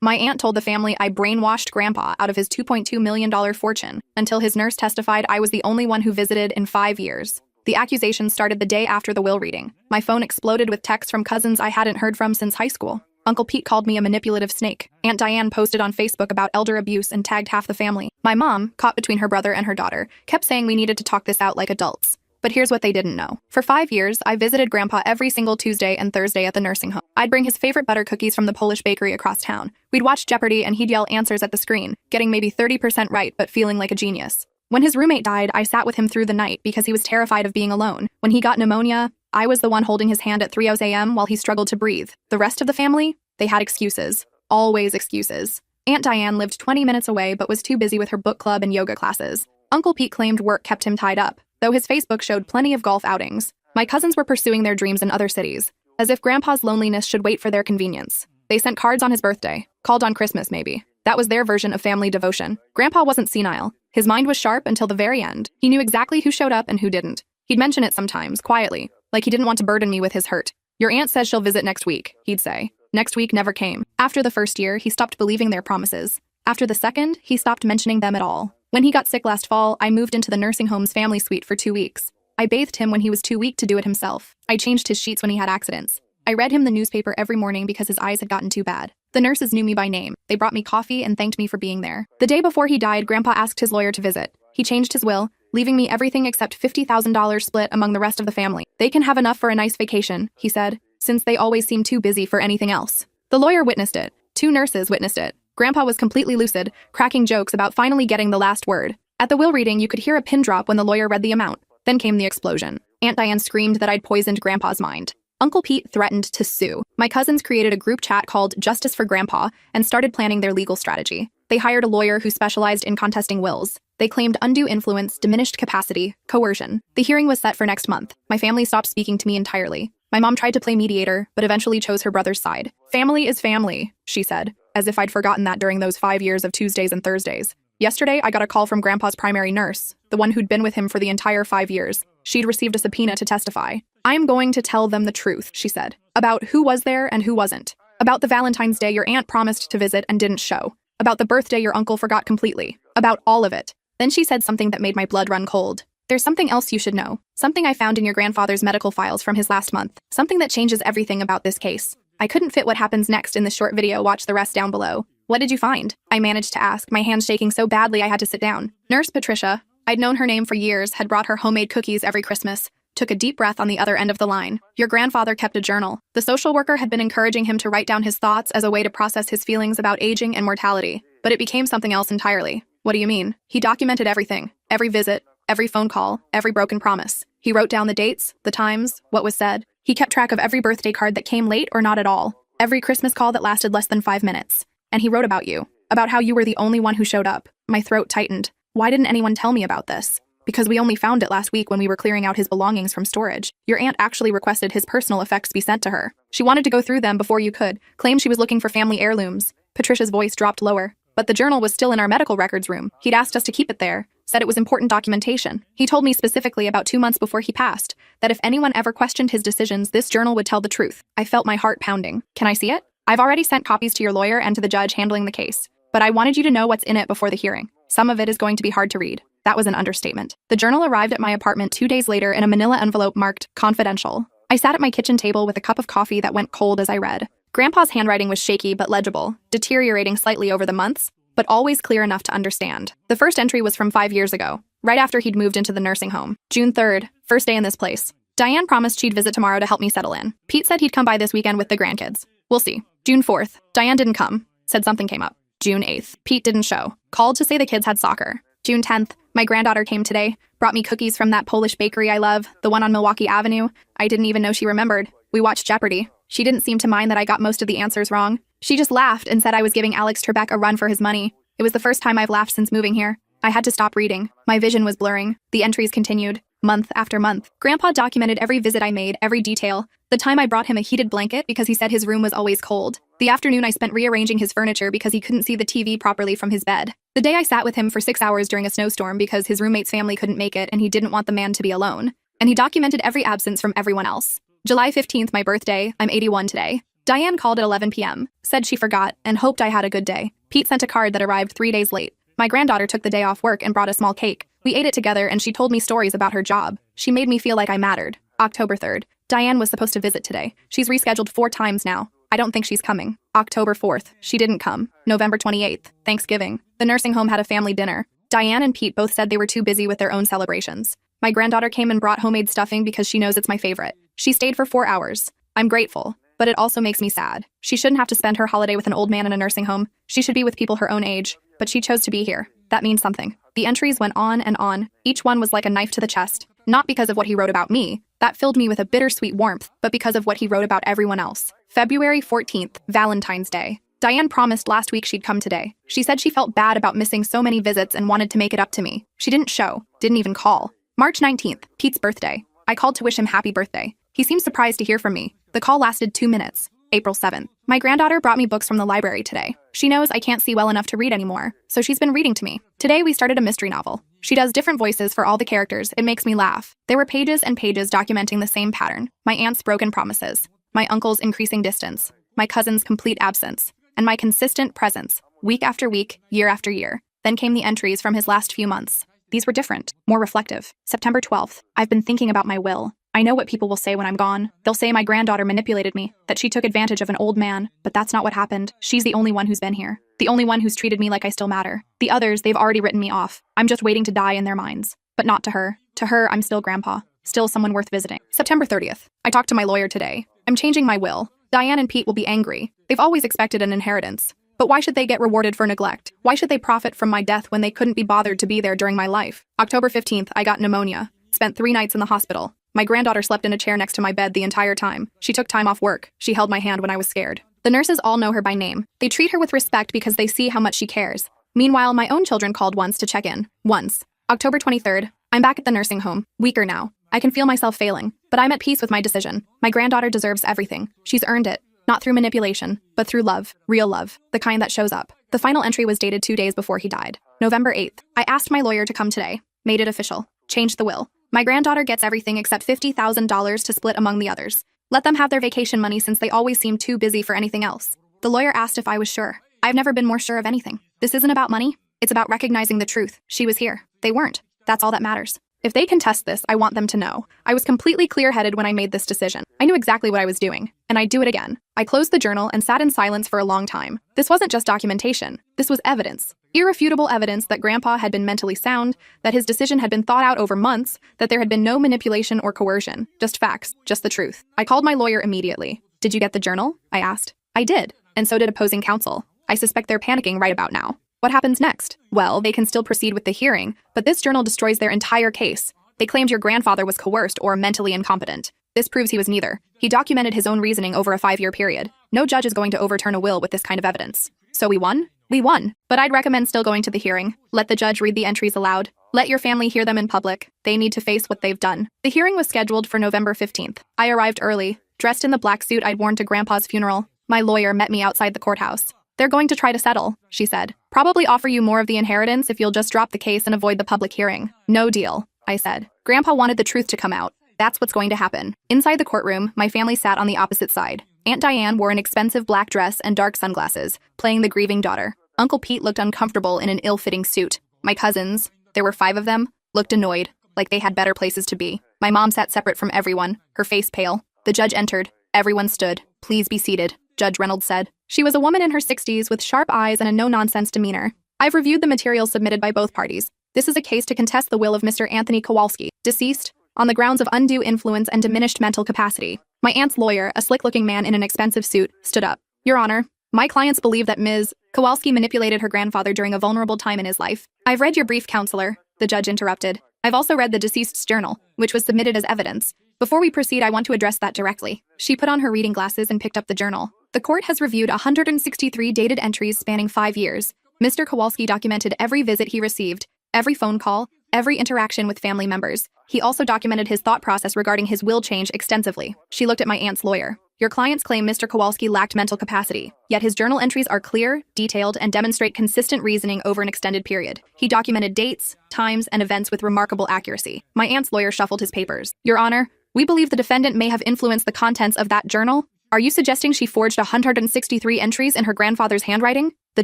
My aunt told the family I brainwashed Grandpa out of his $2.2 million fortune until his nurse testified I was the only one who visited in 5 years. The accusations started the day after the will reading. My phone exploded with texts from cousins I hadn't heard from since high school. Uncle Pete called me a manipulative snake. Aunt Diane posted on Facebook about elder abuse and tagged half the family. My mom, caught between her brother and her daughter, kept saying we needed to talk this out like adults. But here's what they didn't know. For 5 years, I visited Grandpa every single Tuesday and Thursday at the nursing home. I'd bring his favorite butter cookies from the Polish bakery across town. We'd watch Jeopardy and he'd yell answers at the screen, getting maybe 30% right but feeling like a genius. When his roommate died, I sat with him through the night because he was terrified of being alone. When he got pneumonia, I was the one holding his hand at 3 a.m. while he struggled to breathe. The rest of the family? They had excuses. Always excuses. Aunt Diane lived 20 minutes away but was too busy with her book club and yoga classes. Uncle Pete claimed work kept him tied up, though his Facebook showed plenty of golf outings. My cousins were pursuing their dreams in other cities, as if Grandpa's loneliness should wait for their convenience. They sent cards on his birthday, called on Christmas maybe. That was their version of family devotion. Grandpa wasn't senile. His mind was sharp until the very end. He knew exactly who showed up and who didn't. He'd mention it sometimes, quietly, like he didn't want to burden me with his hurt. Your aunt says she'll visit next week, he'd say. Next week never came. After the first year, he stopped believing their promises. After the second, he stopped mentioning them at all. When he got sick last fall, I moved into the nursing home's family suite for 2 weeks. I bathed him when he was too weak to do it himself. I changed his sheets when he had accidents. I read him the newspaper every morning because his eyes had gotten too bad. The nurses knew me by name. They brought me coffee and thanked me for being there. The day before he died, Grandpa asked his lawyer to visit. He changed his will, leaving me everything except $50,000 split among the rest of the family. They can have enough for a nice vacation, he said, since they always seem too busy for anything else. The lawyer witnessed it. 2 nurses witnessed it. Grandpa was completely lucid, cracking jokes about finally getting the last word. At the will reading, you could hear a pin drop when the lawyer read the amount. Then came the explosion. Aunt Diane screamed that I'd poisoned Grandpa's mind. Uncle Pete threatened to sue. My cousins created a group chat called Justice for Grandpa and started planning their legal strategy. They hired a lawyer who specialized in contesting wills. They claimed undue influence, diminished capacity, coercion. The hearing was set for next month. My family stopped speaking to me entirely. My mom tried to play mediator, but eventually chose her brother's side. Family is family, she said, as if I'd forgotten that during those 5 years of Tuesdays and Thursdays. Yesterday, I got a call from Grandpa's primary nurse, the one who'd been with him for the entire 5 years. She'd received a subpoena to testify. I'm going to tell them the truth, she said, about who was there and who wasn't. About the Valentine's Day your aunt promised to visit and didn't show. About the birthday your uncle forgot completely. About all of it. Then she said something that made my blood run cold. There's something else you should know. Something I found in your grandfather's medical files from his last month. Something that changes everything about this case. I couldn't fit what happens next in this short video. Watch the rest down below. What did you find? I managed to ask, my hands shaking so badly I had to sit down. Nurse Patricia, I'd known her name for years, had brought her homemade cookies every Christmas, took a deep breath on the other end of the line. Your grandfather kept a journal. The social worker had been encouraging him to write down his thoughts as a way to process his feelings about aging and mortality. But it became something else entirely. What do you mean? He documented everything. Every visit, every phone call, every broken promise. He wrote down the dates, the times, what was said. He kept track of every birthday card that came late or not at all. Every Christmas call that lasted less than 5 minutes. And he wrote about you. About how you were the only one who showed up. My throat tightened. Why didn't anyone tell me about this? Because we only found it last week when we were clearing out his belongings from storage. Your aunt actually requested his personal effects be sent to her. She wanted to go through them before you could, claimed she was looking for family heirlooms. Patricia's voice dropped lower. But the journal was still in our medical records room. He'd asked us to keep it there, said it was important documentation. He told me specifically about 2 months before he passed, that if anyone ever questioned his decisions, this journal would tell the truth. I felt my heart pounding. Can I see it? I've already sent copies to your lawyer and to the judge handling the case. But I wanted you to know what's in it before the hearing. Some of it is going to be hard to read. That was an understatement. The journal arrived at my apartment 2 days later in a manila envelope marked confidential. I sat at my kitchen table with a cup of coffee that went cold as I read. Grandpa's handwriting was shaky but legible, deteriorating slightly over the months, but always clear enough to understand. The first entry was from 5 years ago, right after he'd moved into the nursing home. June 3rd, first day in this place. Diane promised she'd visit tomorrow to help me settle in. Pete said he'd come by this weekend with the grandkids. We'll see. June 4th, Diane didn't come. Said something came up. June 8th, Pete didn't show. Called to say the kids had soccer. June 10th, my granddaughter came today, brought me cookies from that Polish bakery I love, the one on Milwaukee Avenue. I didn't even know she remembered. We watched Jeopardy. She didn't seem to mind that I got most of the answers wrong. She just laughed and said I was giving Alex Trebek a run for his money. It was the first time I've laughed since moving here. I had to stop reading. My vision was blurring. The entries continued, month after month. Grandpa documented every visit I made, every detail. The time I brought him a heated blanket because he said his room was always cold. The afternoon I spent rearranging his furniture because he couldn't see the TV properly from his bed. The day I sat with him for 6 hours during a snowstorm because his roommate's family couldn't make it and he didn't want the man to be alone. And he documented every absence from everyone else. July 15th, my birthday, I'm 81 today. Diane called at 11 p.m., said she forgot, and hoped I had a good day. Pete sent a card that arrived 3 days late. My granddaughter took the day off work and brought a small cake. We ate it together and she told me stories about her job. She made me feel like I mattered. October 3rd. Diane was supposed to visit today. She's rescheduled 4 times now. I don't think she's coming. October 4th. She didn't come. November 28th. Thanksgiving. The nursing home had a family dinner. Diane and Pete both said they were too busy with their own celebrations. My granddaughter came and brought homemade stuffing because she knows it's my favorite. She stayed for 4 hours. I'm grateful, but it also makes me sad. She shouldn't have to spend her holiday with an old man in a nursing home. She should be with people her own age, but she chose to be here. That means something. The entries went on and on. Each one was like a knife to the chest. Not because of what he wrote about me. That filled me with a bittersweet warmth, but because of what he wrote about everyone else. February 14th, Valentine's Day. Diane promised last week she'd come today. She said she felt bad about missing so many visits and wanted to make it up to me. She didn't show, didn't even call. March 19th, Pete's birthday. I called to wish him happy birthday. He seemed surprised to hear from me. The call lasted 2 minutes. April 7th. My granddaughter brought me books from the library today. She knows I can't see well enough to read anymore, so she's been reading to me. Today we started a mystery novel. She does different voices for all the characters. It makes me laugh. There were pages and pages documenting the same pattern. My aunt's broken promises, my uncle's increasing distance, my cousin's complete absence, and my consistent presence, week after week, year after year. Then came the entries from his last few months. These were different, more reflective. September 12th. I've been thinking about my will. I know what people will say when I'm gone. They'll say my granddaughter manipulated me, that she took advantage of an old man, but that's not what happened. She's the only one who's been here. The only one who's treated me like I still matter. The others, they've already written me off. I'm just waiting to die in their minds. But not to her. To her, I'm still grandpa. Still someone worth visiting. September 30th. I talked to my lawyer today. I'm changing my will. Diane and Pete will be angry. They've always expected an inheritance. But why should they get rewarded for neglect? Why should they profit from my death when they couldn't be bothered to be there during my life? October 15th, I got pneumonia. Spent 3 nights in the hospital. My granddaughter slept in a chair next to my bed the entire time. She took time off work. She held my hand when I was scared. The nurses all know her by name. They treat her with respect because they see how much she cares. Meanwhile, my own children called once to check in. Once. October 23rd. I'm back at the nursing home. Weaker now. I can feel myself failing, but I'm at peace with my decision. My granddaughter deserves everything. She's earned it. Not through manipulation, but through love. Real love. The kind that shows up. The final entry was dated 2 days before he died. November 8th. I asked my lawyer to come today. Made it official. Changed the will. My granddaughter gets everything except $50,000 to split among the others. Let them have their vacation money since they always seem too busy for anything else. The lawyer asked if I was sure. I've never been more sure of anything. This isn't about money. It's about recognizing the truth. She was here. They weren't. That's all that matters. If they contest this, I want them to know. I was completely clear-headed when I made this decision. I knew exactly what I was doing, and I'd do it again. I closed the journal and sat in silence for a long time. This wasn't just documentation. This was evidence. Irrefutable evidence that Grandpa had been mentally sound, that his decision had been thought out over months, that there had been no manipulation or coercion. Just facts, just the truth. I called my lawyer immediately. Did you get the journal? I asked. I did, and so did opposing counsel. I suspect they're panicking right about now. What happens next? Well, they can still proceed with the hearing, but this journal destroys their entire case. They claimed your grandfather was coerced or mentally incompetent. This proves he was neither. He documented his own reasoning over a 5-year period. No judge is going to overturn a will with this kind of evidence. So we won? We won. But I'd recommend still going to the hearing. Let the judge read the entries aloud. Let your family hear them in public. They need to face what they've done. The hearing was scheduled for November 15th. I arrived early, dressed in the black suit I'd worn to Grandpa's funeral. My lawyer met me outside the courthouse. They're going to try to settle, she said. Probably offer you more of the inheritance if you'll just drop the case and avoid the public hearing. No deal, I said. Grandpa wanted the truth to come out. That's what's going to happen. Inside the courtroom, my family sat on the opposite side. Aunt Diane wore an expensive black dress and dark sunglasses, playing the grieving daughter. Uncle Pete looked uncomfortable in an ill-fitting suit. My cousins, there were 5 of them, looked annoyed, like they had better places to be. My mom sat separate from everyone, her face pale. The judge entered. Everyone stood. Please be seated, Judge Reynolds said. She was a woman in her 60s with sharp eyes and a no-nonsense demeanor. I've reviewed the materials submitted by both parties. This is a case to contest the will of Mr. Anthony Kowalski, deceased, on the grounds of undue influence and diminished mental capacity. My aunt's lawyer, a slick-looking man in an expensive suit, stood up. Your Honor, my clients believe that Ms. Kowalski manipulated her grandfather during a vulnerable time in his life. I've read your brief, counselor, the judge interrupted. I've also read the deceased's journal, which was submitted as evidence. Before we proceed, I want to address that directly. She put on her reading glasses and picked up the journal. The court has reviewed 163 dated entries spanning 5 years. Mr. Kowalski documented every visit he received, every phone call, every interaction with family members. He also documented his thought process regarding his will change extensively. She looked at my aunt's lawyer. Your clients claim Mr. Kowalski lacked mental capacity, yet his journal entries are clear, detailed, and demonstrate consistent reasoning over an extended period. He documented dates, times, and events with remarkable accuracy. My aunt's lawyer shuffled his papers. Your Honor, we believe the defendant may have influenced the contents of that journal. Are you suggesting she forged 163 entries in her grandfather's handwriting? The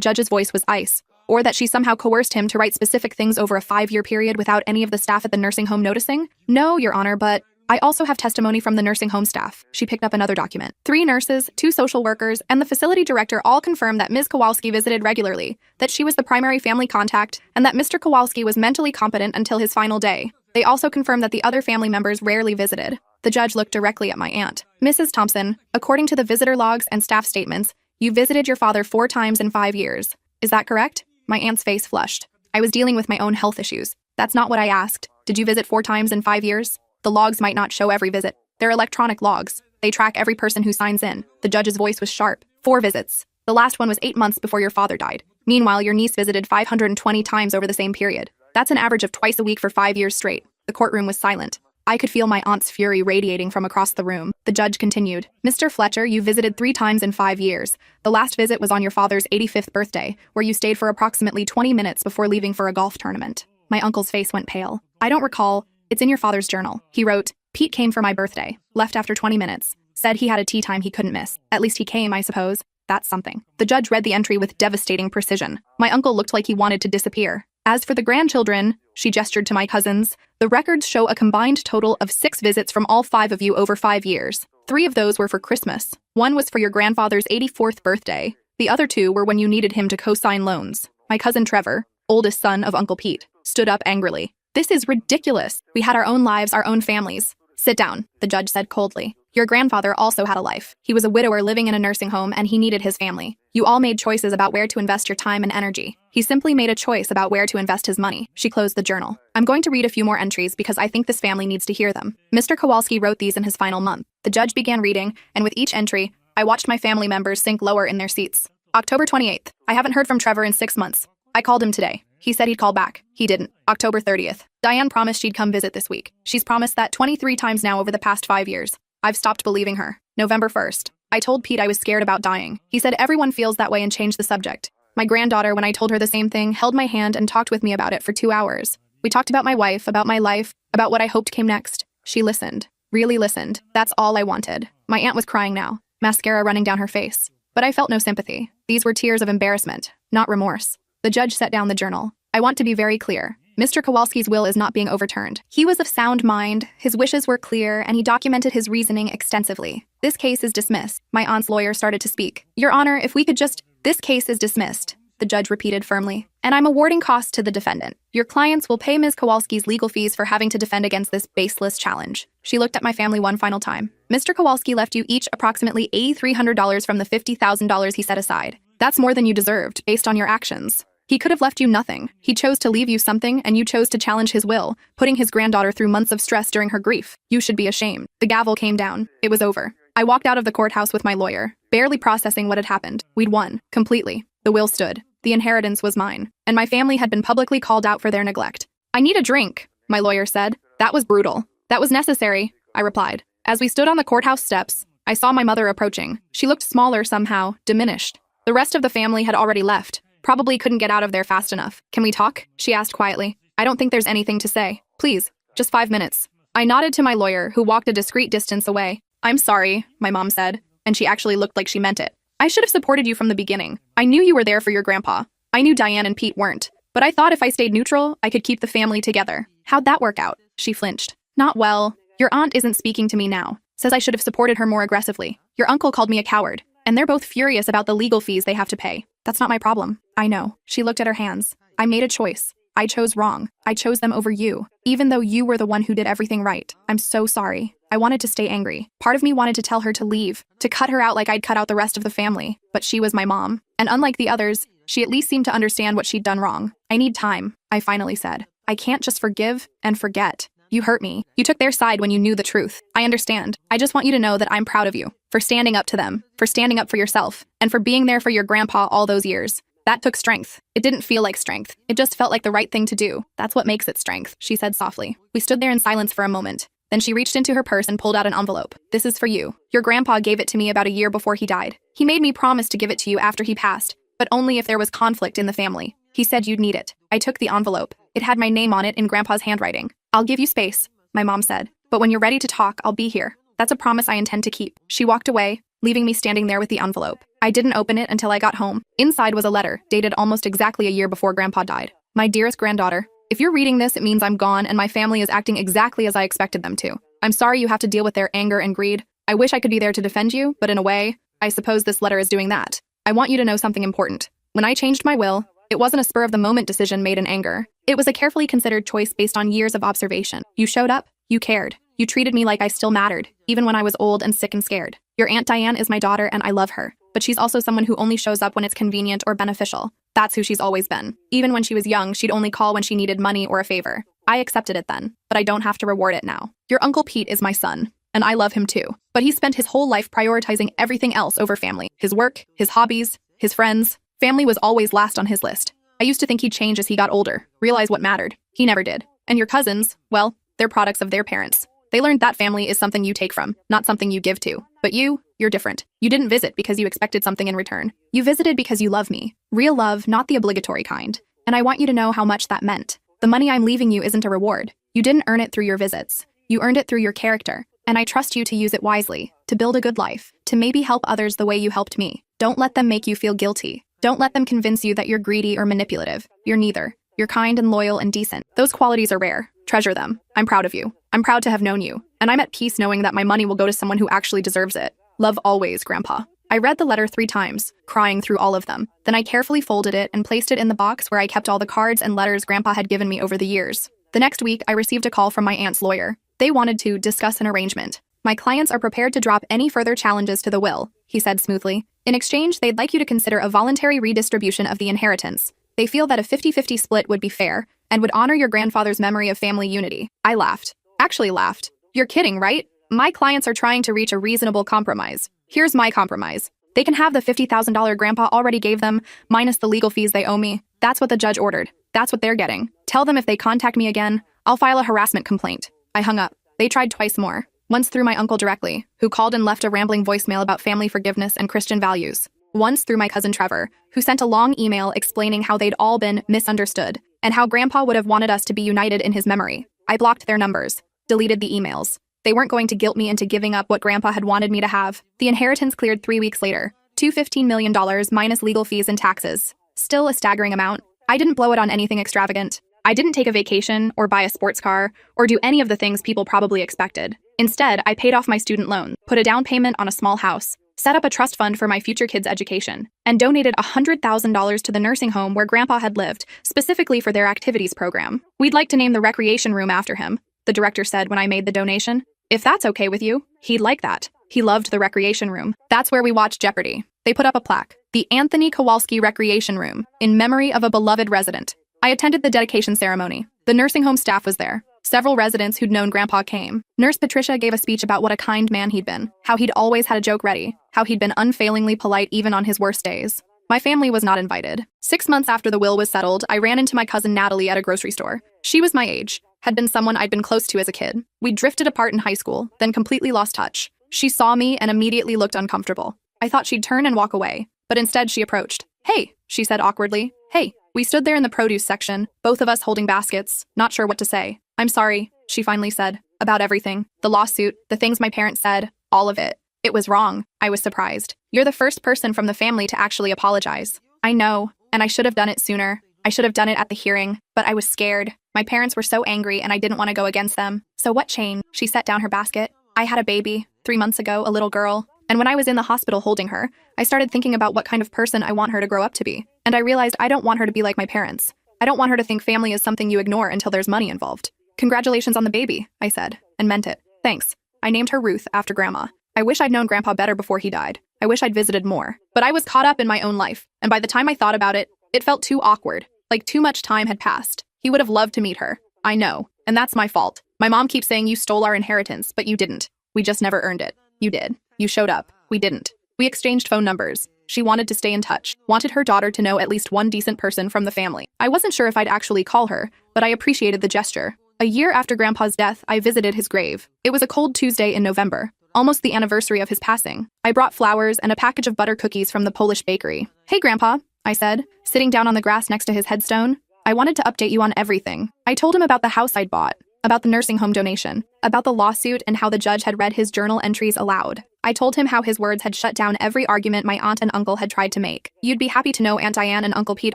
judge's voice was ice. Or that she somehow coerced him to write specific things over a 5-year period without any of the staff at the nursing home noticing? No, Your Honor, but I also have testimony from the nursing home staff. She picked up another document. 3 nurses, 2 social workers, and the facility director all confirmed that Ms. Kowalski visited regularly, that she was the primary family contact, and that Mr. Kowalski was mentally competent until his final day. They also confirmed that the other family members rarely visited. The judge looked directly at my aunt. Mrs. Thompson, according to the visitor logs and staff statements, you visited your father 4 times in 5 years. Is that correct? My aunt's face flushed. I was dealing with my own health issues. That's not what I asked. Did you visit 4 times in 5 years? The logs might not show every visit. They're electronic logs. They track every person who signs in. The judge's voice was sharp. 4 visits. The last one was 8 months before your father died. Meanwhile, your niece visited 520 times over the same period. That's an average of twice a week for 5 years straight. The courtroom was silent. I could feel my aunt's fury radiating from across the room. The judge continued. Mr. Fletcher, you visited 3 times in 5 years. The last visit was on your father's 85th birthday, where you stayed for approximately 20 minutes before leaving for a golf tournament. My uncle's face went pale. I don't recall. It's in your father's journal. He wrote, Pete came for my birthday, left after 20 minutes, said he had a tea time he couldn't miss. At least he came, I suppose. That's something. The judge read the entry with devastating precision. My uncle looked like he wanted to disappear. As for the grandchildren, she gestured to my cousins, the records show a combined total of 6 visits from all 5 of you over 5 years. 3 of those were for Christmas. 1 was for your grandfather's 84th birthday. The other 2 were when you needed him to co-sign loans. My cousin Trevor, oldest son of Uncle Pete, stood up angrily. This is ridiculous. We had our own lives, our own families. Sit down, the judge said coldly. Your grandfather also had a life. He was a widower living in a nursing home and he needed his family. You all made choices about where to invest your time and energy. He simply made a choice about where to invest his money. She closed the journal. I'm going to read a few more entries because I think this family needs to hear them. Mr. Kowalski wrote these in his final month. The judge began reading, and with each entry, I watched my family members sink lower in their seats. October 28th. I haven't heard from Trevor in 6 months. I called him today. He said he'd call back. He didn't. October 30th. Diane promised she'd come visit this week. She's promised that 23 times now over the past 5 years. I've stopped believing her. November 1st. I told Pete I was scared about dying. He said everyone feels that way and changed the subject. My granddaughter, when I told her the same thing, held my hand and talked with me about it for 2 hours. We talked about my wife, about my life, about what I hoped came next. She listened. Really listened. That's all I wanted. My aunt was crying now, mascara running down her face. But I felt no sympathy. These were tears of embarrassment, not remorse. The judge set down the journal. I want to be very clear. Mr. Kowalski's will is not being overturned. He was of sound mind, his wishes were clear, and he documented his reasoning extensively. This case is dismissed. My aunt's lawyer started to speak. Your Honor, if we could just— This case is dismissed, the judge repeated firmly. And I'm awarding costs to the defendant. Your clients will pay Ms. Kowalski's legal fees for having to defend against this baseless challenge. She looked at my family one final time. Mr. Kowalski left you each approximately $8,300 from the $50,000 he set aside. That's more than you deserved, based on your actions. He could have left you nothing. He chose to leave you something, and you chose to challenge his will, putting his granddaughter through months of stress during her grief. You should be ashamed. The gavel came down. It was over. I walked out of the courthouse with my lawyer, barely processing what had happened. We'd won. Completely. The will stood. The inheritance was mine. And my family had been publicly called out for their neglect. I need a drink, my lawyer said. That was brutal. That was necessary, I replied. As we stood on the courthouse steps, I saw my mother approaching. She looked smaller somehow, diminished. The rest of the family had already left. Probably couldn't get out of there fast enough. Can we talk? She asked quietly. I don't think there's anything to say. Please, just 5 minutes. I nodded to my lawyer, who walked a discreet distance away. I'm sorry, my mom said, and she actually looked like she meant it. I should have supported you from the beginning. I knew you were there for your grandpa. I knew Diane and Pete weren't. But I thought if I stayed neutral, I could keep the family together. How'd that work out? She flinched. Not well. Your aunt isn't speaking to me now. Says I should have supported her more aggressively. Your uncle called me a coward. And they're both furious about the legal fees they have to pay. That's not my problem. I know. She looked at her hands. I made a choice. I chose wrong. I chose them over you, even though you were the one who did everything right. I'm so sorry. I wanted to stay angry. Part of me wanted to tell her to leave, to cut her out like I'd cut out the rest of the family. But she was my mom. And unlike the others, she at least seemed to understand what she'd done wrong. I need time, I finally said. I can't just forgive and forget. You hurt me. You took their side when you knew the truth. I understand. I just want you to know that I'm proud of you for standing up to them, for standing up for yourself, and for being there for your grandpa all those years. That took strength. It didn't feel like strength. It just felt like the right thing to do. That's what makes it strength, she said softly. We stood there in silence for a moment. Then she reached into her purse and pulled out an envelope. This is for you. Your grandpa gave it to me about a year before he died. He made me promise to give it to you after he passed, but only if there was conflict in the family. He said you'd need it. I took the envelope. It had my name on it in Grandpa's handwriting. I'll give you space, my mom said. But when you're ready to talk, I'll be here. That's a promise I intend to keep. She walked away, leaving me standing there with the envelope. I didn't open it until I got home. Inside was a letter, dated almost exactly a year before Grandpa died. My dearest granddaughter, if you're reading this, it means I'm gone and my family is acting exactly as I expected them to. I'm sorry you have to deal with their anger and greed. I wish I could be there to defend you, but in a way, I suppose this letter is doing that. I want you to know something important. When I changed my will, it wasn't a spur-of-the-moment decision made in anger. It was a carefully considered choice based on years of observation. You showed up, you cared, you treated me like I still mattered, even when I was old and sick and scared. Your Aunt Diane is my daughter and I love her, but she's also someone who only shows up when it's convenient or beneficial. That's who she's always been. Even when she was young, she'd only call when she needed money or a favor. I accepted it then, but I don't have to reward it now. Your Uncle Pete is my son, and I love him too, but he spent his whole life prioritizing everything else over family. His work, his hobbies, his friends. Family was always last on his list. I used to think he'd change as he got older, realize what mattered. He never did. And your cousins, well, they're products of their parents. They learned that family is something you take from, not something you give to. But you're different. You didn't visit because you expected something in return. You visited because you love me. Real love, not the obligatory kind. And I want you to know how much that meant. The money I'm leaving you isn't a reward. You didn't earn it through your visits. You earned it through your character. And I trust you to use it wisely, to build a good life, to maybe help others the way you helped me. Don't let them make you feel guilty. Don't let them convince you that you're greedy or manipulative. You're neither. You're kind and loyal and decent. Those qualities are rare. Treasure them. I'm proud of you. I'm proud to have known you. And I'm at peace knowing that my money will go to someone who actually deserves it. Love always, Grandpa. I read the letter 3 times, crying through all of them. Then I carefully folded it and placed it in the box where I kept all the cards and letters Grandpa had given me over the years. The next week, I received a call from my aunt's lawyer. They wanted to discuss an arrangement. My clients are prepared to drop any further challenges to the will, he said smoothly. In exchange, they'd like you to consider a voluntary redistribution of the inheritance. They feel that a 50-50 split would be fair and would honor your grandfather's memory of family unity. I laughed. Actually laughed. You're kidding, right? My clients are trying to reach a reasonable compromise. Here's my compromise. They can have the $50,000 Grandpa already gave them, minus the legal fees they owe me. That's what the judge ordered. That's what they're getting. Tell them if they contact me again, I'll file a harassment complaint. I hung up. They tried twice more. Once through my uncle directly, who called and left a rambling voicemail about family forgiveness and Christian values. Once through my cousin Trevor, who sent a long email explaining how they'd all been misunderstood and how Grandpa would have wanted us to be united in his memory. I blocked their numbers, deleted the emails. They weren't going to guilt me into giving up what Grandpa had wanted me to have. The inheritance cleared 3 weeks later. $15 million minus legal fees and taxes. Still a staggering amount. I didn't blow it on anything extravagant. I didn't take a vacation or buy a sports car or do any of the things people probably expected. Instead, I paid off my student loan, put a down payment on a small house, set up a trust fund for my future kids' education, and donated $100,000 to the nursing home where Grandpa had lived, specifically for their activities program. We'd like to name the recreation room after him, the director said when I made the donation. If that's okay with you, he'd like that. He loved the recreation room. That's where we watched Jeopardy. They put up a plaque, the Anthony Kowalski Recreation Room, in memory of a beloved resident. I attended the dedication ceremony. The nursing home staff was there. Several residents who'd known Grandpa came. Nurse Patricia gave a speech about what a kind man he'd been, how he'd always had a joke ready, how he'd been unfailingly polite even on his worst days. My family was not invited. 6 months after the will was settled, I ran into my cousin Natalie at a grocery store. She was my age, had been someone I'd been close to as a kid. We drifted apart in high school, then completely lost touch. She saw me and immediately looked uncomfortable. I thought she'd turn and walk away, but instead she approached. "Hey," she said awkwardly. "Hey." We stood there in the produce section, both of us holding baskets, not sure what to say. "I'm sorry," she finally said, "about everything. The lawsuit, the things my parents said, all of it. It was wrong." I was surprised. "You're the first person from the family to actually apologize." "I know, and I should have done it sooner. I should have done it at the hearing, but I was scared. My parents were so angry and I didn't want to go against them." "So what changed?" She set down her basket. "I had a baby, 3 months ago, a little girl. And when I was in the hospital holding her, I started thinking about what kind of person I want her to grow up to be. And I realized I don't want her to be like my parents. I don't want her to think family is something you ignore until there's money involved." "Congratulations on the baby," I said, and meant it. "Thanks." I named her Ruth after Grandma. I wish I'd known Grandpa better before he died. I wish I'd visited more. But I was caught up in my own life, and by the time I thought about it, it felt too awkward, like too much time had passed. He would have loved to meet her. I know, and that's my fault. My mom keeps saying you stole our inheritance, but you didn't. We just never earned it. You did. You showed up. We didn't. We exchanged phone numbers. She wanted to stay in touch, wanted her daughter to know at least one decent person from the family. I wasn't sure if I'd actually call her, but I appreciated the gesture. A year after Grandpa's death, I visited his grave. It was a cold Tuesday in November, almost the anniversary of his passing. I brought flowers and a package of butter cookies from the Polish bakery. "Hey, Grandpa," I said, sitting down on the grass next to his headstone. "I wanted to update you on everything." I told him about the house I'd bought, about the nursing home donation, about the lawsuit and how the judge had read his journal entries aloud. I told him how his words had shut down every argument my aunt and uncle had tried to make. You'd be happy to know Aunt Diane and Uncle Pete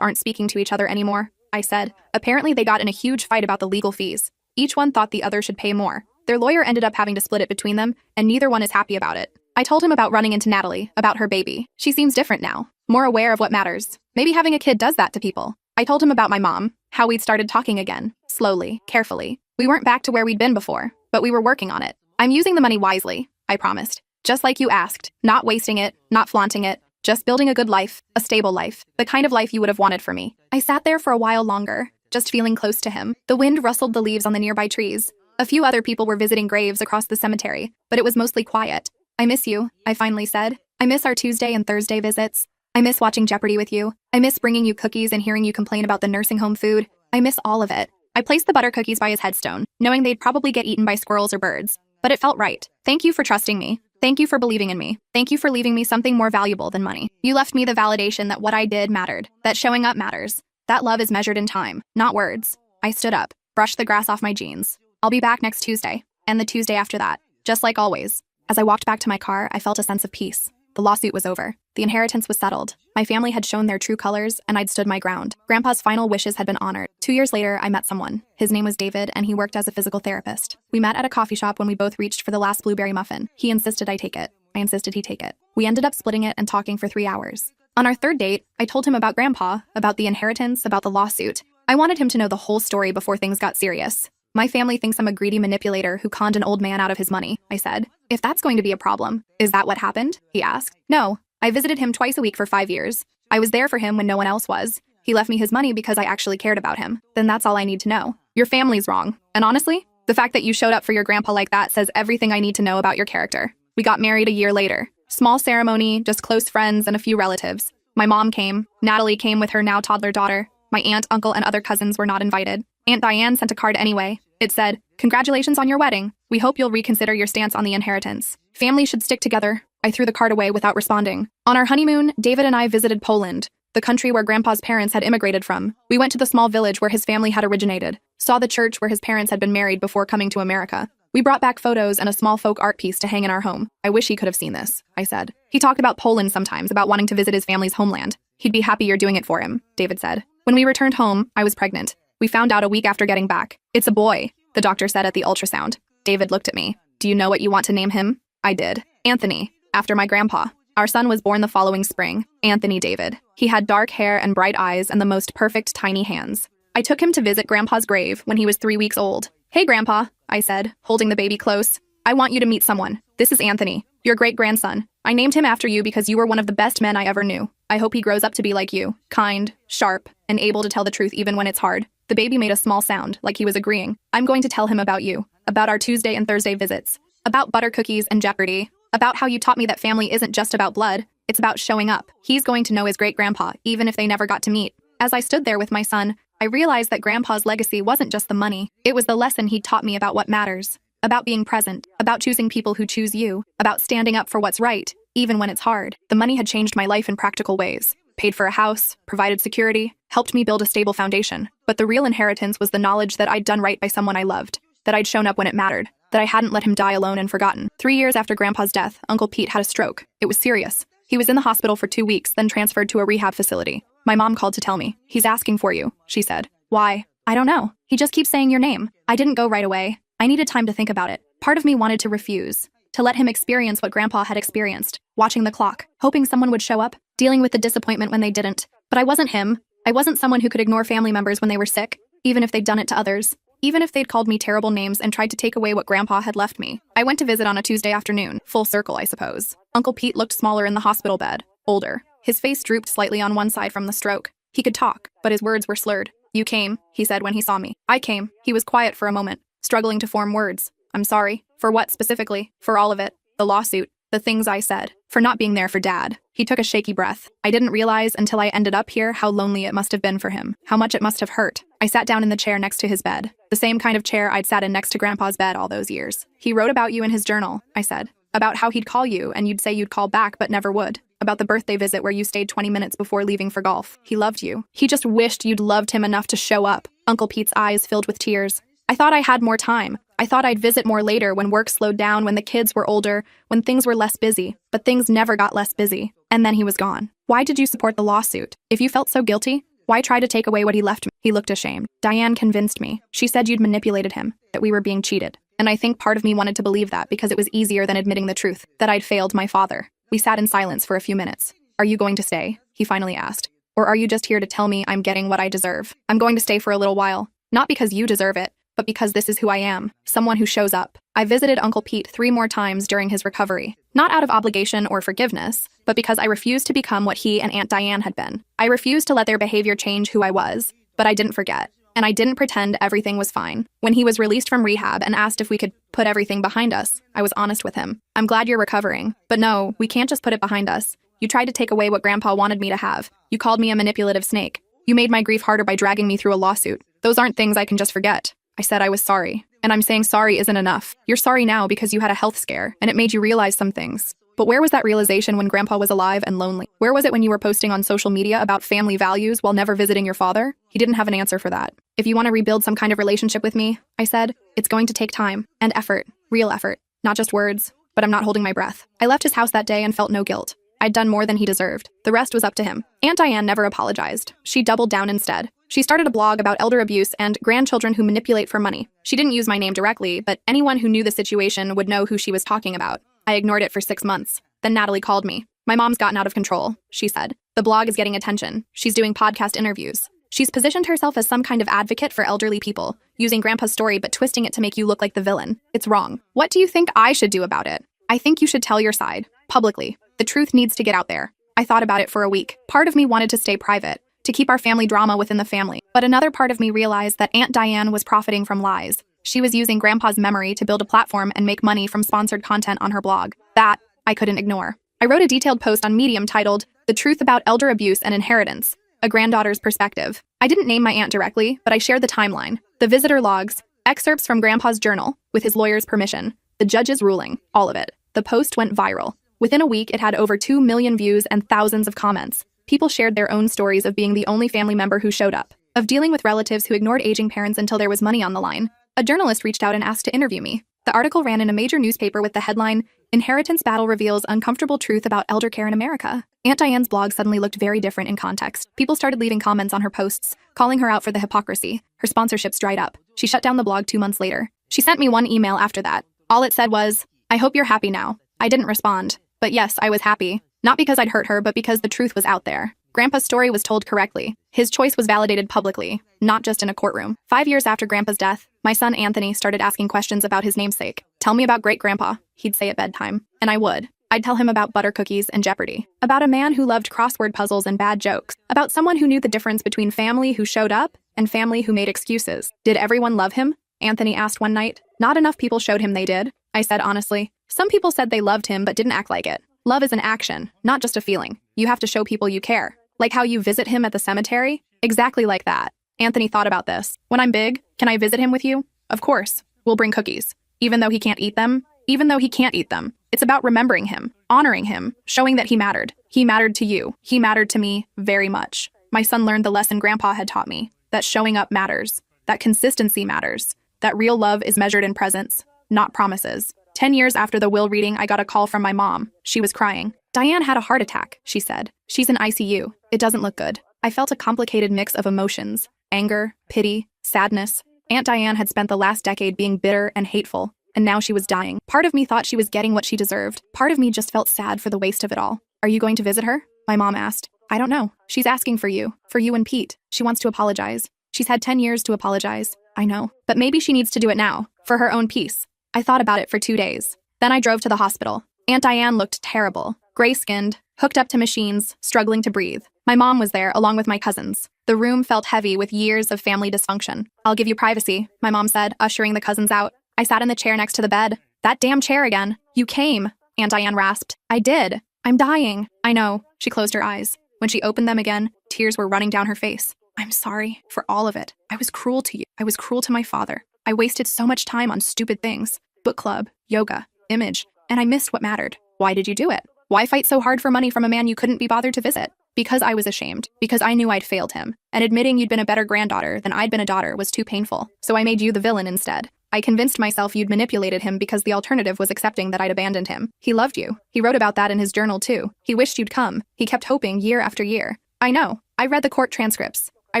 aren't speaking to each other anymore, I said. Apparently they got in a huge fight about the legal fees. Each one thought the other should pay more. Their lawyer ended up having to split it between them, and neither one is happy about it. I told him about running into Natalie, about her baby. She seems different now, more aware of what matters. Maybe having a kid does that to people. I told him about my mom, how we'd started talking again, slowly, carefully. We weren't back to where we'd been before, but we were working on it. I'm using the money wisely, I promised. Just like you asked, not wasting it, not flaunting it, just building a good life, a stable life, the kind of life you would have wanted for me. I sat there for a while longer, just feeling close to him. The wind rustled the leaves on the nearby trees. A few other people were visiting graves across the cemetery, but it was mostly quiet. I miss you, I finally said. I miss our Tuesday and Thursday visits. I miss watching Jeopardy with you. I miss bringing you cookies and hearing you complain about the nursing home food. I miss all of it. I placed the butter cookies by his headstone, knowing they'd probably get eaten by squirrels or birds. But it felt right. Thank you for trusting me. Thank you for believing in me. Thank you for leaving me something more valuable than money. You left me the validation that what I did mattered, that showing up matters. That love is measured in time, not words. I stood up, brushed the grass off my jeans. I'll be back next Tuesday, and the Tuesday after that, just like always. As I walked back to my car, I felt a sense of peace. The lawsuit was over. The inheritance was settled. My family had shown their true colors, and I'd stood my ground. Grandpa's final wishes had been honored. 2 years later, I met someone. His name was David, and he worked as a physical therapist. We met at a coffee shop when we both reached for the last blueberry muffin. He insisted I take it. I insisted he take it. We ended up splitting it and talking for 3 hours. On our third date, I told him about Grandpa, about the inheritance, about the lawsuit. I wanted him to know the whole story before things got serious. My family thinks I'm a greedy manipulator who conned an old man out of his money, I said. If that's going to be a problem, is that what happened? He asked. No. I visited him twice a week for 5 years. I was there for him when no one else was. He left me his money because I actually cared about him. Then that's all I need to know. Your family's wrong. And honestly, the fact that you showed up for your grandpa like that says everything I need to know about your character. We got married a year later. Small ceremony, just close friends and a few relatives. My mom came. Natalie came with her now toddler daughter. My aunt, uncle, and other cousins were not invited. Aunt Diane sent a card anyway. It said, "Congratulations on your wedding. We hope you'll reconsider your stance on the inheritance. Families should stick together." I threw the card away without responding. On our honeymoon, David and I visited Poland, the country where Grandpa's parents had immigrated from. We went to the small village where his family had originated, saw the church where his parents had been married before coming to America. We brought back photos and a small folk art piece to hang in our home. I wish he could have seen this, I said. He talked about Poland sometimes, about wanting to visit his family's homeland. He'd be happy you're doing it for him, David said. When we returned home, I was pregnant. We found out a week after getting back. It's a boy, the doctor said at the ultrasound. David looked at me. Do you know what you want to name him? I did. Anthony, after my grandpa. Our son was born the following spring, Anthony David. He had dark hair and bright eyes and the most perfect tiny hands. I took him to visit Grandpa's grave when he was 3 weeks old. Hey, Grandpa, I said, holding the baby close. I want you to meet someone. This is Anthony, your great-grandson. I named him after you because you were one of the best men I ever knew. I hope he grows up to be like you, kind, sharp, and able to tell the truth even when it's hard. The baby made a small sound, like he was agreeing. I'm going to tell him about you, about our Tuesday and Thursday visits, about butter cookies and Jeopardy, about how you taught me that family isn't just about blood, it's about showing up. He's going to know his great-grandpa, even if they never got to meet. As I stood there with my son, I realized that Grandpa's legacy wasn't just the money. It was the lesson he'd taught me about what matters, about being present, about choosing people who choose you, about standing up for what's right, even when it's hard. The money had changed my life in practical ways. Paid for a house, provided security, helped me build a stable foundation. But the real inheritance was the knowledge that I'd done right by someone I loved, that I'd shown up when it mattered, that I hadn't let him die alone and forgotten. 3 years after Grandpa's death, Uncle Pete had a stroke. It was serious. He was in the hospital for 2 weeks, then transferred to a rehab facility. My mom called to tell me. He's asking for you, she said. Why? I don't know. He just keeps saying your name. I didn't go right away. I needed time to think about it. Part of me wanted to refuse, to let him experience what Grandpa had experienced, watching the clock, hoping someone would show up, dealing with the disappointment when they didn't. But I wasn't him. I wasn't someone who could ignore family members when they were sick, even if they'd done it to others, even if they'd called me terrible names and tried to take away what Grandpa had left me. I went to visit on a Tuesday afternoon, full circle, I suppose. Uncle Pete looked smaller in the hospital bed, older. His face drooped slightly on one side from the stroke. He could talk, but his words were slurred. You came, he said when he saw me. I came. He was quiet for a moment, struggling to form words. I'm sorry. For what specifically? For all of it. The lawsuit. The things I said. For not being there for Dad. He took a shaky breath. I didn't realize until I ended up here how lonely it must have been for him. How much it must have hurt. I sat down in the chair next to his bed. The same kind of chair I'd sat in next to Grandpa's bed all those years. He wrote about you in his journal, I said. About how he'd call you and you'd say you'd call back but never would. About the birthday visit where you stayed 20 minutes before leaving for golf. He loved you. He just wished you'd loved him enough to show up. Uncle Pete's eyes filled with tears. I thought I had more time. I thought I'd visit more later when work slowed down, when the kids were older, when things were less busy. But things never got less busy. And then he was gone. Why did you support the lawsuit? If you felt so guilty, why try to take away what he left me? He looked ashamed. Diane convinced me. She said you'd manipulated him, that we were being cheated. And I think part of me wanted to believe that because it was easier than admitting the truth, that I'd failed my father. We sat in silence for a few minutes. Are you going to stay? He finally asked. Or are you just here to tell me I'm getting what I deserve? I'm going to stay for a little while. Not because you deserve it, but because this is who I am, someone who shows up. I visited Uncle Pete 3 more times during his recovery, not out of obligation or forgiveness, but because I refused to become what he and Aunt Diane had been. I refused to let their behavior change who I was, but I didn't forget. And I didn't pretend everything was fine. When he was released from rehab and asked if we could put everything behind us, I was honest with him. I'm glad you're recovering, but no, we can't just put it behind us. You tried to take away what Grandpa wanted me to have. You called me a manipulative snake. You made my grief harder by dragging me through a lawsuit. Those aren't things I can just forget. I said I was sorry, and I'm saying sorry isn't enough. You're sorry now because you had a health scare, and it made you realize some things. But where was that realization when Grandpa was alive and lonely? Where was it when you were posting on social media about family values while never visiting your father? He didn't have an answer for that. If you want to rebuild some kind of relationship with me, I said, it's going to take time and effort, real effort, not just words, but I'm not holding my breath. I left his house that day and felt no guilt. I'd done more than he deserved. The rest was up to him. Aunt Diane never apologized. She doubled down instead. She started a blog about elder abuse and grandchildren who manipulate for money. She didn't use my name directly, but anyone who knew the situation would know who she was talking about. I ignored it for 6 months. Then Natalie called me. My mom's gotten out of control, she said. The blog is getting attention. She's doing podcast interviews. She's positioned herself as some kind of advocate for elderly people, using Grandpa's story but twisting it to make you look like the villain. It's wrong. What do you think I should do about it? I think you should tell your side, publicly. The truth needs to get out there. I thought about it for a week. Part of me wanted to stay private, to keep our family drama within the family. But another part of me realized that Aunt Diane was profiting from lies. She was using Grandpa's memory to build a platform and make money from sponsored content on her blog. That I couldn't ignore. I wrote a detailed post on Medium titled, The Truth About Elder Abuse and Inheritance, A Granddaughter's Perspective. I didn't name my aunt directly, but I shared the timeline, the visitor logs, excerpts from Grandpa's journal, with his lawyer's permission, the judge's ruling, all of it. The post went viral. Within a week, it had over 2 million views and thousands of comments. People shared their own stories of being the only family member who showed up, of dealing with relatives who ignored aging parents until there was money on the line. A journalist reached out and asked to interview me. The article ran in a major newspaper with the headline, Inheritance Battle Reveals Uncomfortable Truth About Elder Care in America. Aunt Diane's blog suddenly looked very different in context. People started leaving comments on her posts, calling her out for the hypocrisy. Her sponsorships dried up. She shut down the blog 2 months later. She sent me one email after that. All it said was, I hope you're happy now. I didn't respond. But yes, I was happy. Not because I'd hurt her, but because the truth was out there. Grandpa's story was told correctly. His choice was validated publicly, not just in a courtroom. 5 years after Grandpa's death, my son Anthony started asking questions about his namesake. Tell me about great-grandpa, he'd say at bedtime. And I would. I'd tell him about butter cookies and Jeopardy. About a man who loved crossword puzzles and bad jokes. About someone who knew the difference between family who showed up and family who made excuses. Did everyone love him? Anthony asked one night. Not enough people showed him they did, I said honestly. Some people said they loved him but didn't act like it. Love is an action, not just a feeling. You have to show people you care. Like how you visit him at the cemetery? Exactly like that. Anthony thought about this. When I'm big, can I visit him with you? Of course. We'll bring cookies. Even though he can't eat them? Even though he can't eat them. It's about remembering him, honoring him, showing that he mattered. He mattered to you. He mattered to me very much. My son learned the lesson Grandpa had taught me, that showing up matters, that consistency matters, that real love is measured in presence, not promises. 10 years after the will reading, I got a call from my mom. She was crying. Diane had a heart attack, she said. She's in ICU. It doesn't look good. I felt a complicated mix of emotions, anger, pity, sadness. Aunt Diane had spent the last decade being bitter and hateful, and now she was dying. Part of me thought she was getting what she deserved. Part of me just felt sad for the waste of it all. Are you going to visit her? My mom asked. I don't know. She's asking for you and Pete. She wants to apologize. She's had 10 years to apologize. I know. But maybe she needs to do it now, for her own peace. I thought about it for 2 days. Then I drove to the hospital. Aunt Diane looked terrible, gray-skinned, hooked up to machines, struggling to breathe. My mom was there, along with my cousins. The room felt heavy with years of family dysfunction. I'll give you privacy, my mom said, ushering the cousins out. I sat in the chair next to the bed. That damn chair again. You came, Aunt Diane rasped. I did. I'm dying. I know. She closed her eyes. When she opened them again, tears were running down her face. I'm sorry for all of it. I was cruel to you. I was cruel to my father. I wasted so much time on stupid things. Book club, yoga, image, and I missed what mattered. Why did you do it? Why fight so hard for money from a man you couldn't be bothered to visit? Because I was ashamed. Because I knew I'd failed him. And admitting you'd been a better granddaughter than I'd been a daughter was too painful. So I made you the villain instead. I convinced myself you'd manipulated him because the alternative was accepting that I'd abandoned him. He loved you. He wrote about that in his journal too. He wished you'd come. He kept hoping year after year. I know. I read the court transcripts. I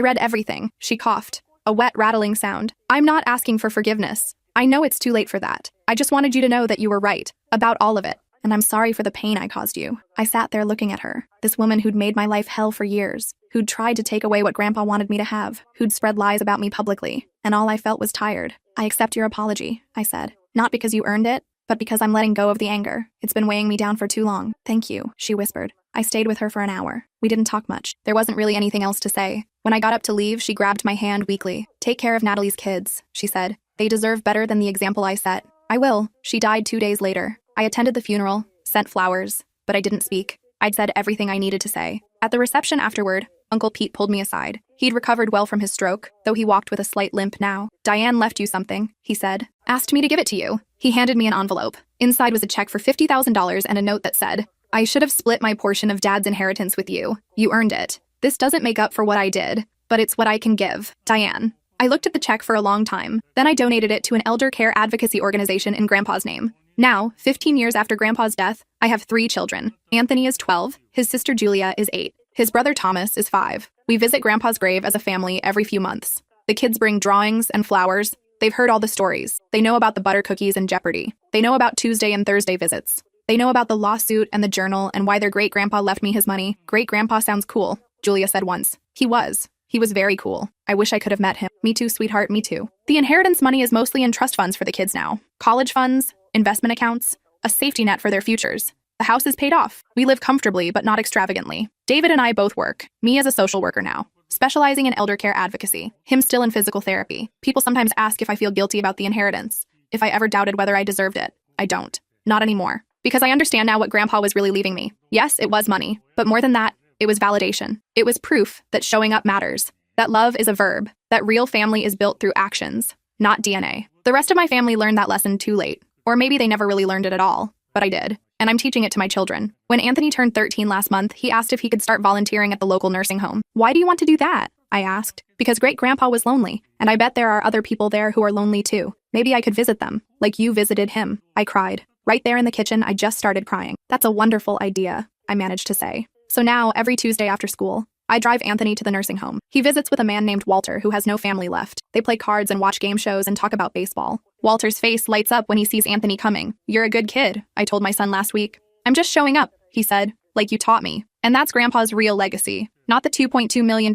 read everything. She coughed. A wet, rattling sound. I'm not asking for forgiveness. I know it's too late for that. I just wanted you to know that you were right. About all of it. And I'm sorry for the pain I caused you. I sat there looking at her. This woman who'd made my life hell for years. Who'd tried to take away what Grandpa wanted me to have. Who'd spread lies about me publicly. And all I felt was tired. I accept your apology, I said. Not because you earned it, but because I'm letting go of the anger. It's been weighing me down for too long. Thank you, she whispered. I stayed with her for an hour. We didn't talk much. There wasn't really anything else to say. When I got up to leave, she grabbed my hand weakly. Take care of Natalie's kids, she said. They deserve better than the example I set. I will. She died 2 days later. I attended the funeral, sent flowers, but I didn't speak. I'd said everything I needed to say. At the reception afterward, Uncle Pete pulled me aside. He'd recovered well from his stroke, though he walked with a slight limp now. Diane left you something, he said. Asked me to give it to you. He handed me an envelope. Inside was a check for $50,000 and a note that said, I should have split my portion of Dad's inheritance with you. You earned it. This doesn't make up for what I did, but it's what I can give. Diane. I looked at the check for a long time. Then I donated it to an elder care advocacy organization in Grandpa's name. Now, 15 years after Grandpa's death, I have 3 children. Anthony is 12. His sister Julia is 8. His brother Thomas is 5. We visit Grandpa's grave as a family every few months. The kids bring drawings and flowers. They've heard all the stories. They know about the butter cookies and Jeopardy. They know about Tuesday and Thursday visits. They know about the lawsuit and the journal and why their great-grandpa left me his money. Great-grandpa sounds cool, Julia said once. He was. He was very cool. I wish I could have met him. Me too, sweetheart, me too. The inheritance money is mostly in trust funds for the kids now. College funds, investment accounts, a safety net for their futures. The house is paid off. We live comfortably, but not extravagantly. David and I both work. Me as a social worker now, specializing in elder care advocacy. Him still in physical therapy. People sometimes ask if I feel guilty about the inheritance. If I ever doubted whether I deserved it. I don't. Not anymore. Because I understand now what Grandpa was really leaving me. Yes, it was money. But more than that, it was validation. It was proof that showing up matters. That love is a verb. That real family is built through actions, not DNA. The rest of my family learned that lesson too late. Or maybe they never really learned it at all. But I did. And I'm teaching it to my children. When Anthony turned 13 last month, he asked if he could start volunteering at the local nursing home. Why do you want to do that? I asked. Because great-grandpa was lonely, and I bet there are other people there who are lonely too. Maybe I could visit them, like you visited him. I cried. Right there in the kitchen, I just started crying. That's a wonderful idea, I managed to say. So now, every Tuesday after school, I drive Anthony to the nursing home. He visits with a man named Walter who has no family left. They play cards and watch game shows and talk about baseball. Walter's face lights up when he sees Anthony coming. You're a good kid, I told my son last week. I'm just showing up, he said, like you taught me. And that's Grandpa's real legacy. Not the $2.2 million,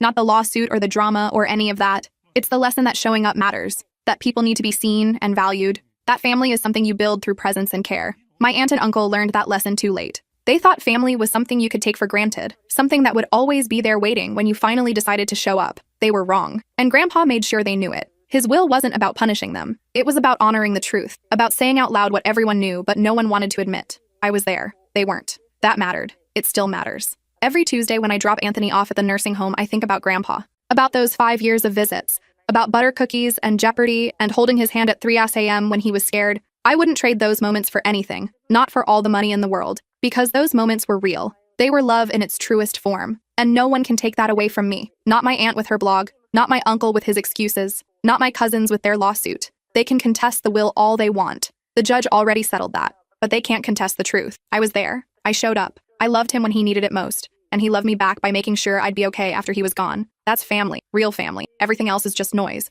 not the lawsuit or the drama or any of that. It's the lesson that showing up matters, that people need to be seen and valued. That family is something you build through presence and care. My aunt and uncle learned that lesson too late. They thought family was something you could take for granted, something that would always be there waiting when you finally decided to show up. They were wrong. And Grandpa made sure they knew it. His will wasn't about punishing them. It was about honoring the truth, about saying out loud what everyone knew but no one wanted to admit. I was there. They weren't. That mattered. It still matters. Every Tuesday when I drop Anthony off at the nursing home, I think about Grandpa. About those 5 years of visits. About butter cookies and Jeopardy and holding his hand at 3 a.m. when he was scared. I wouldn't trade those moments for anything. Not for all the money in the world. Because those moments were real. They were love in its truest form. And no one can take that away from me. Not my aunt with her blog. Not my uncle with his excuses. Not my cousins with their lawsuit. They can contest the will all they want. The judge already settled that. But they can't contest the truth. I was there. I showed up. I loved him when he needed it most. And he loved me back by making sure I'd be okay after he was gone. That's family. Real family. Everything else is just noise.